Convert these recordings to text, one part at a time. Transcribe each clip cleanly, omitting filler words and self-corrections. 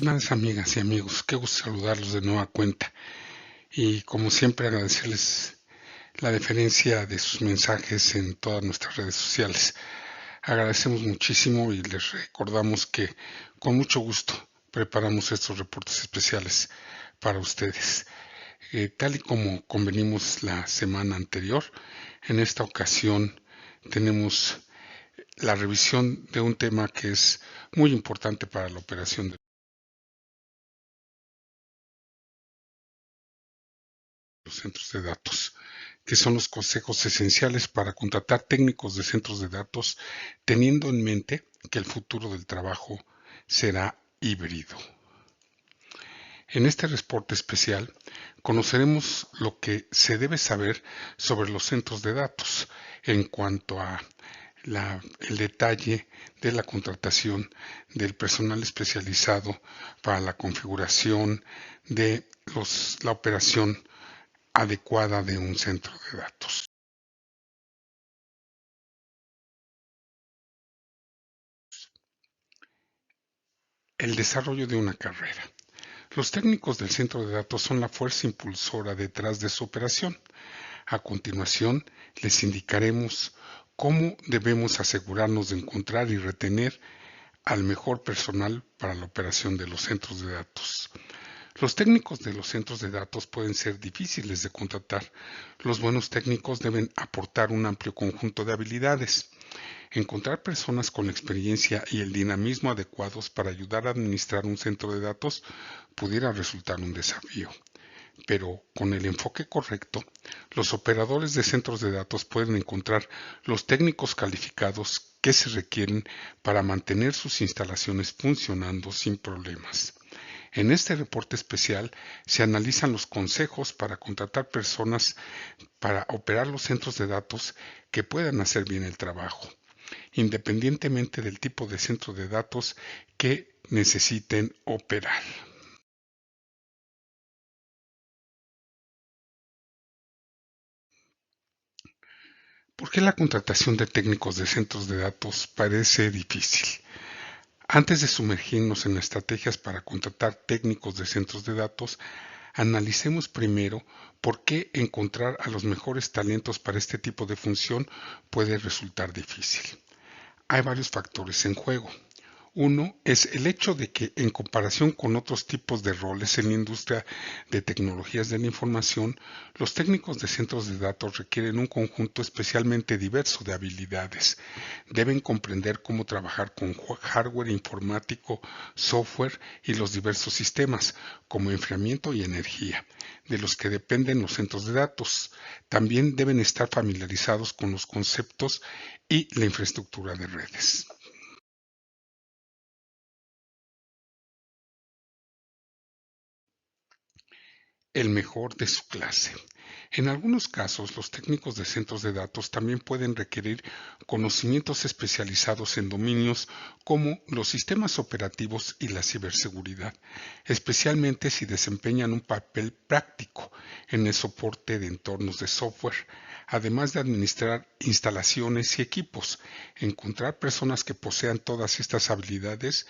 Estimadas amigas y amigos, qué gusto saludarlos de nueva cuenta y como siempre agradecerles la deferencia de sus mensajes en todas nuestras redes sociales. Agradecemos muchísimo y les recordamos que con mucho gusto preparamos estos reportes especiales para ustedes. Tal y como convenimos la semana anterior, en esta ocasión tenemos la revisión de un tema que es muy importante para la operación de los centros de datos, que son los consejos esenciales para contratar técnicos de centros de datos, teniendo en mente que el futuro del trabajo será híbrido. En este reporte especial conoceremos lo que se debe saber sobre los centros de datos en cuanto a el detalle de la contratación del personal especializado para la configuración de la operación adecuada de un centro de datos. El desarrollo de una carrera. Los técnicos del centro de datos son la fuerza impulsora detrás de su operación. A continuación, les indicaremos cómo debemos asegurarnos de encontrar y retener al mejor personal para la operación de los centros de datos. Los técnicos de los centros de datos pueden ser difíciles de contratar. Los buenos técnicos deben aportar un amplio conjunto de habilidades. Encontrar personas con la experiencia y el dinamismo adecuados para ayudar a administrar un centro de datos pudiera resultar un desafío. Pero con el enfoque correcto, los operadores de centros de datos pueden encontrar los técnicos calificados que se requieren para mantener sus instalaciones funcionando sin problemas. En este reporte especial se analizan los consejos para contratar personas para operar los centros de datos que puedan hacer bien el trabajo, independientemente del tipo de centro de datos que necesiten operar. ¿Por qué la contratación de técnicos de centros de datos parece difícil? Antes de sumergirnos en estrategias para contratar técnicos de centros de datos, analicemos primero por qué encontrar a los mejores talentos para este tipo de función puede resultar difícil. Hay varios factores en juego. Uno es el hecho de que en comparación con otros tipos de roles en la industria de tecnologías de la información, los técnicos de centros de datos requieren un conjunto especialmente diverso de habilidades. Deben comprender cómo trabajar con hardware informático, software y los diversos sistemas, como enfriamiento y energía, de los que dependen los centros de datos. También deben estar familiarizados con los conceptos y la infraestructura de redes. El mejor de su clase. En algunos casos, los técnicos de centros de datos también pueden requerir conocimientos especializados en dominios como los sistemas operativos y la ciberseguridad, especialmente si desempeñan un papel práctico en el soporte de entornos de software, además de administrar instalaciones y equipos. Encontrar personas que posean todas estas habilidades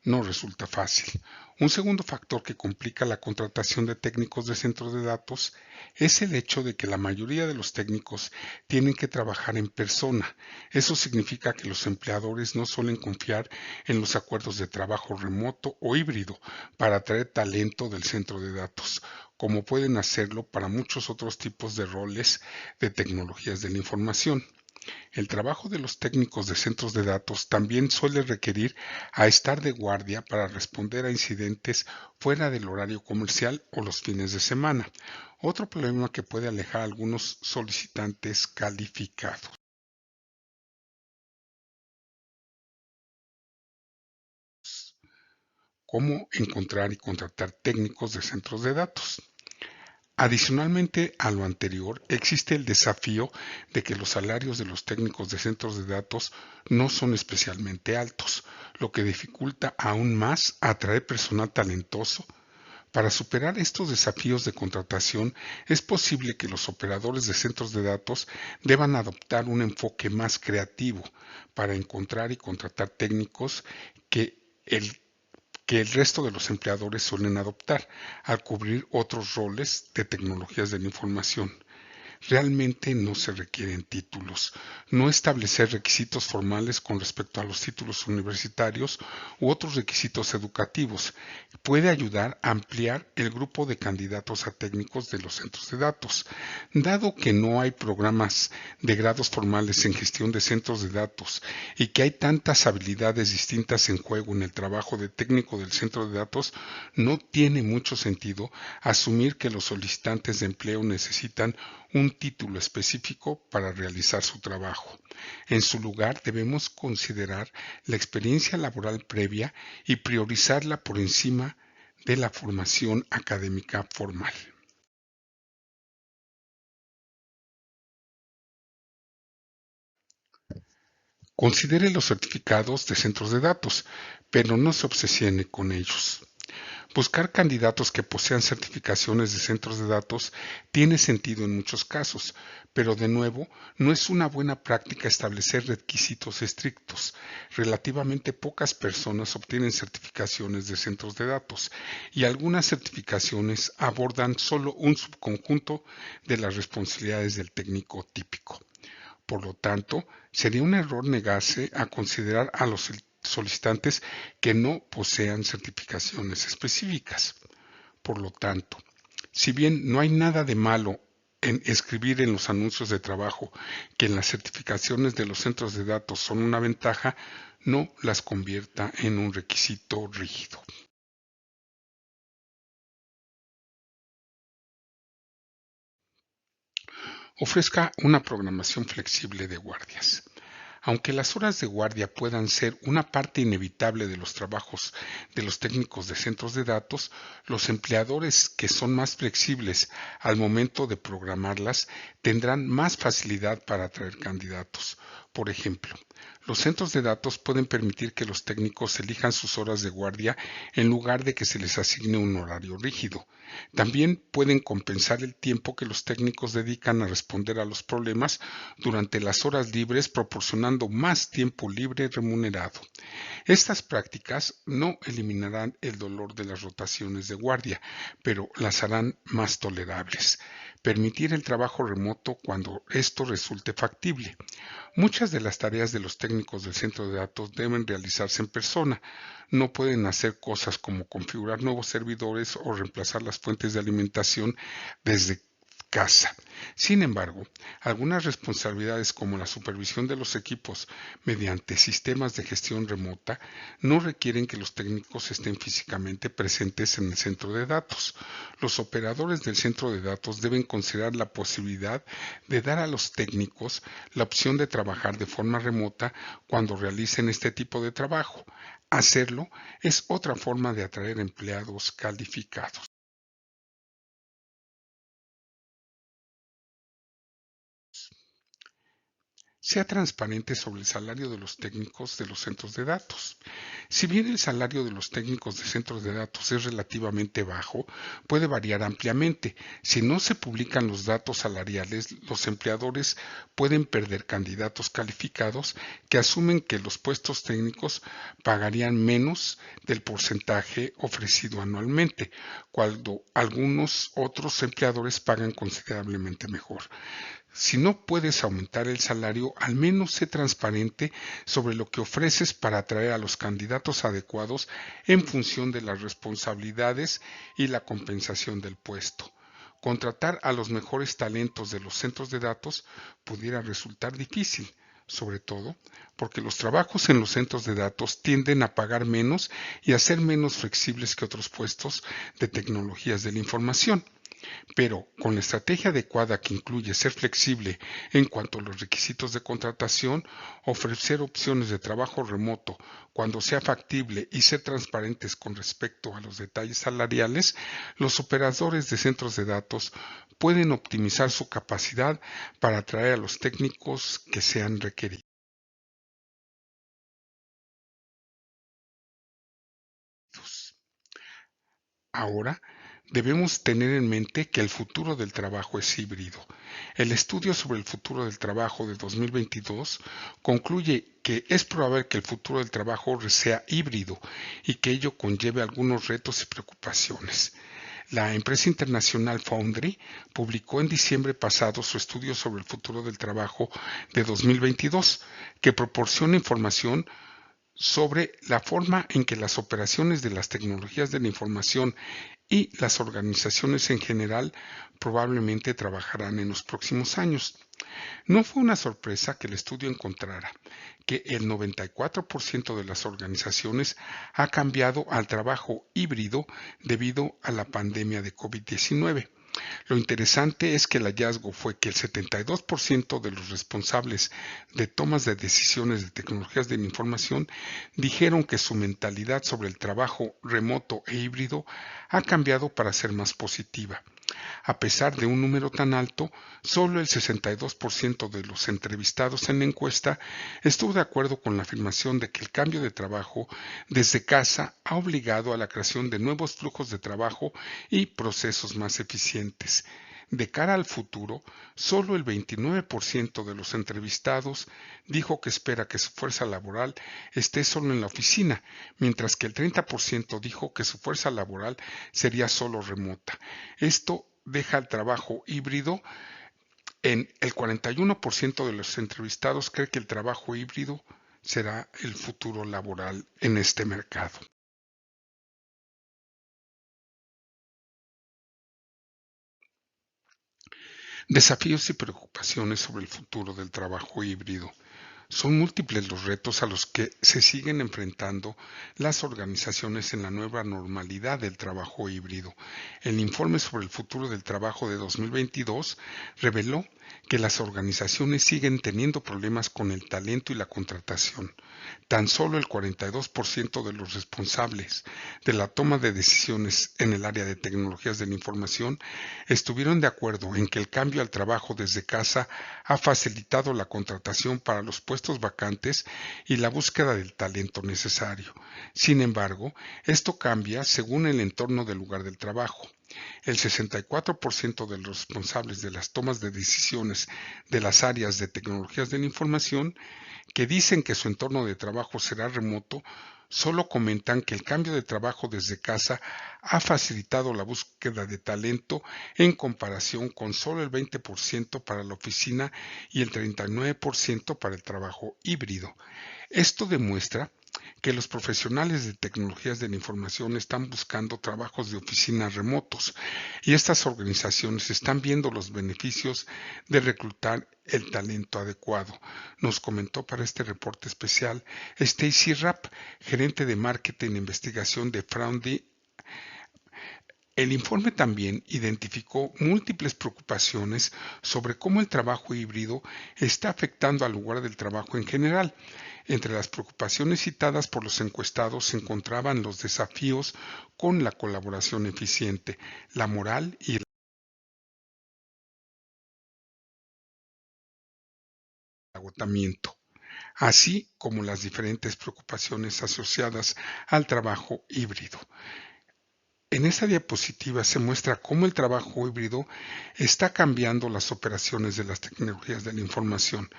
no resulta fácil. Un segundo factor que complica la contratación de técnicos de centros de datos es el hecho de que la mayoría de los técnicos tienen que trabajar en persona. Eso significa que los empleadores no suelen confiar en los acuerdos de trabajo remoto o híbrido para atraer talento del centro de datos, como pueden hacerlo para muchos otros tipos de roles de tecnologías de la información. El trabajo de los técnicos de centros de datos también suele requerir a estar de guardia para responder a incidentes fuera del horario comercial o los fines de semana, otro problema que puede alejar a algunos solicitantes calificados. ¿Cómo encontrar y contratar técnicos de centros de datos? Adicionalmente a lo anterior, existe el desafío de que los salarios de los técnicos de centros de datos no son especialmente altos, lo que dificulta aún más atraer personal talentoso. Para superar estos desafíos de contratación, es posible que los operadores de centros de datos deban adoptar un enfoque más creativo para encontrar y contratar técnicos que el que el resto de los empleadores suelen adoptar al cubrir otros roles de tecnologías de la información. Realmente no se requieren títulos. No establecer requisitos formales con respecto a los títulos universitarios u otros requisitos educativos puede ayudar a ampliar el grupo de candidatos a técnicos de los centros de datos. Dado que no hay programas de grados formales en gestión de centros de datos y que hay tantas habilidades distintas en juego en el trabajo de técnico del centro de datos, no tiene mucho sentido asumir que los solicitantes de empleo necesitan un título específico para realizar su trabajo. En su lugar, debemos considerar la experiencia laboral previa y priorizarla por encima de la formación académica formal. Considere los certificados de centros de datos, pero no se obsesione con ellos. Buscar candidatos que posean certificaciones de centros de datos tiene sentido en muchos casos, pero de nuevo, no es una buena práctica establecer requisitos estrictos. Relativamente pocas personas obtienen certificaciones de centros de datos y algunas certificaciones abordan solo un subconjunto de las responsabilidades del técnico típico. Por lo tanto, sería un error negarse a considerar a los solicitantes que no posean certificaciones específicas. Por lo tanto, si bien no hay nada de malo en escribir en los anuncios de trabajo que las certificaciones de los centros de datos son una ventaja, no las convierta en un requisito rígido. Ofrezca una programación flexible de guardias. Aunque las horas de guardia puedan ser una parte inevitable de los trabajos de los técnicos de centros de datos, los empleadores que son más flexibles al momento de programarlas tendrán más facilidad para atraer candidatos. Por ejemplo, los centros de datos pueden permitir que los técnicos elijan sus horas de guardia en lugar de que se les asigne un horario rígido. También pueden compensar el tiempo que los técnicos dedican a responder a los problemas durante las horas libres, proporcionando más tiempo libre remunerado. Estas prácticas no eliminarán el dolor de las rotaciones de guardia, pero las harán más tolerables. Permitir el trabajo remoto cuando esto resulte factible. Muchas de las tareas de los técnicos del centro de datos deben realizarse en persona. No pueden hacer cosas como configurar nuevos servidores o reemplazar las fuentes de alimentación desde casa. Sin embargo, algunas responsabilidades como la supervisión de los equipos mediante sistemas de gestión remota no requieren que los técnicos estén físicamente presentes en el centro de datos. Los operadores del centro de datos deben considerar la posibilidad de dar a los técnicos la opción de trabajar de forma remota cuando realicen este tipo de trabajo. Hacerlo es otra forma de atraer empleados calificados. Sea transparente sobre el salario de los técnicos de los centros de datos. Si bien el salario de los técnicos de centros de datos es relativamente bajo, puede variar ampliamente. Si no se publican los datos salariales, los empleadores pueden perder candidatos calificados que asumen que los puestos técnicos pagarían menos del porcentaje ofrecido anualmente, cuando algunos otros empleadores pagan considerablemente mejor. Si no puedes aumentar el salario, al menos sé transparente sobre lo que ofreces para atraer a los candidatos adecuados en función de las responsabilidades y la compensación del puesto. Contratar a los mejores talentos de los centros de datos pudiera resultar difícil, sobre todo porque los trabajos en los centros de datos tienden a pagar menos y a ser menos flexibles que otros puestos de tecnologías de la información. Pero con la estrategia adecuada que incluye ser flexible en cuanto a los requisitos de contratación, ofrecer opciones de trabajo remoto cuando sea factible y ser transparentes con respecto a los detalles salariales, los operadores de centros de datos pueden optimizar su capacidad para atraer a los técnicos que sean requeridos. Ahora, Debemos tener en mente que el futuro del trabajo es híbrido. El estudio sobre el futuro del trabajo de 2022 concluye que es probable que el futuro del trabajo sea híbrido y que ello conlleve algunos retos y preocupaciones. La empresa internacional Foundry publicó en diciembre pasado su estudio sobre el futuro del trabajo de 2022, que proporciona información sobre la forma en que las operaciones de las tecnologías de la información y las organizaciones en general probablemente trabajarán en los próximos años. No fue una sorpresa que el estudio encontrara que el 94% de las organizaciones ha cambiado al trabajo híbrido debido a la pandemia de COVID-19. Lo interesante es que el hallazgo fue que el 72% de los responsables de tomas de decisiones de tecnologías de la información dijeron que su mentalidad sobre el trabajo remoto e híbrido ha cambiado para ser más positiva. A pesar de un número tan alto, solo el 62% de los entrevistados en la encuesta estuvo de acuerdo con la afirmación de que el cambio de trabajo desde casa ha obligado a la creación de nuevos flujos de trabajo y procesos más eficientes. De cara al futuro, solo el 29% de los entrevistados dijo que espera que su fuerza laboral esté solo en la oficina, mientras que el 30% dijo que su fuerza laboral sería solo remota. Esto deja el trabajo híbrido en el 41% de los entrevistados cree que el trabajo híbrido será el futuro laboral en este mercado. Desafíos y preocupaciones sobre el futuro del trabajo híbrido. Son múltiples los retos a los que se siguen enfrentando las organizaciones en la nueva normalidad del trabajo híbrido. El informe sobre el futuro del trabajo de 2022 reveló que las organizaciones siguen teniendo problemas con el talento y la contratación. Tan solo el 42% de los responsables de la toma de decisiones en el área de tecnologías de la información estuvieron de acuerdo en que el cambio al trabajo desde casa ha facilitado la contratación para los puestos vacantes y la búsqueda del talento necesario. Sin embargo, esto cambia según el entorno del lugar del trabajo. El 64% de los responsables de las tomas de decisiones de las áreas de tecnologías de la información que dicen que su entorno de trabajo será remoto, solo comentan que el cambio de trabajo desde casa ha facilitado la búsqueda de talento en comparación con solo el 20% para la oficina y el 39% para el trabajo híbrido. Esto demuestra que los profesionales de tecnologías de la información están buscando trabajos de oficina remotos y estas organizaciones están viendo los beneficios de reclutar el talento adecuado. Nos comentó para este reporte especial Stacy Rapp, gerente de marketing e investigación de Foundry. El informe también identificó múltiples preocupaciones sobre cómo el trabajo híbrido está afectando al lugar del trabajo en general. Entre las preocupaciones citadas por los encuestados se encontraban los desafíos con la colaboración eficiente, la moral y el agotamiento, así como las diferentes preocupaciones asociadas al trabajo híbrido. En esta diapositiva se muestra cómo el trabajo híbrido está cambiando las operaciones de las tecnologías de la información.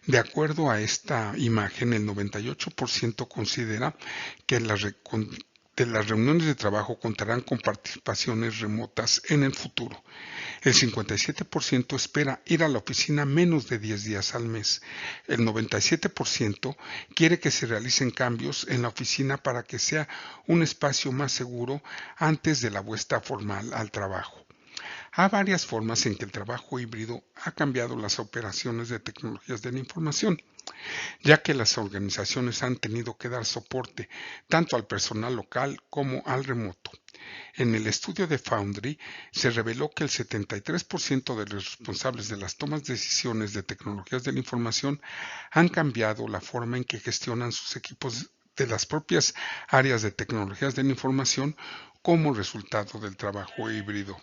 De acuerdo a esta imagen, el 98% considera que las reuniones de trabajo contarán con participaciones remotas en el futuro. El 57% espera ir a la oficina menos de 10 días al mes. El 97% quiere que se realicen cambios en la oficina para que sea un espacio más seguro antes de la vuelta formal al trabajo. Hay varias formas en que el trabajo híbrido ha cambiado las operaciones de tecnologías de la información, ya que las organizaciones han tenido que dar soporte tanto al personal local como al remoto. En el estudio de Foundry se reveló que el 73% de los responsables de las tomas de decisiones de tecnologías de la información han cambiado la forma en que gestionan sus equipos de las propias áreas de tecnologías de la información como resultado del trabajo híbrido.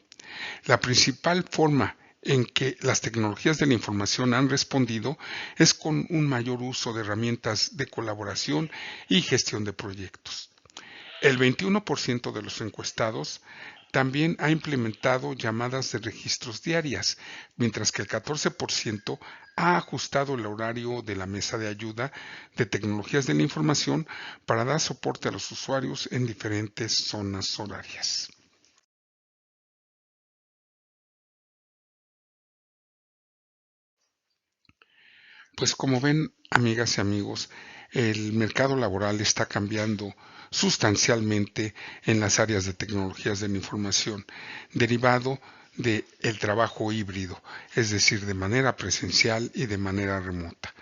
La principal forma en que las tecnologías de la información han respondido es con un mayor uso de herramientas de colaboración y gestión de proyectos. El 21% de los encuestados también ha implementado llamadas de registros diarias, mientras que el 14% ha ajustado el horario de la mesa de ayuda de tecnologías de la información para dar soporte a los usuarios en diferentes zonas horarias. Pues como ven, amigas y amigos, el mercado laboral está cambiando sustancialmente en las áreas de tecnologías de la información, derivado del trabajo híbrido, es decir, de manera presencial y de manera remota.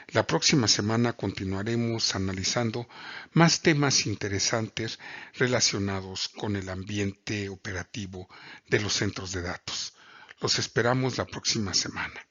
La próxima semana continuaremos analizando más temas interesantes relacionados con el ambiente operativo de los centros de datos. Los esperamos la próxima semana.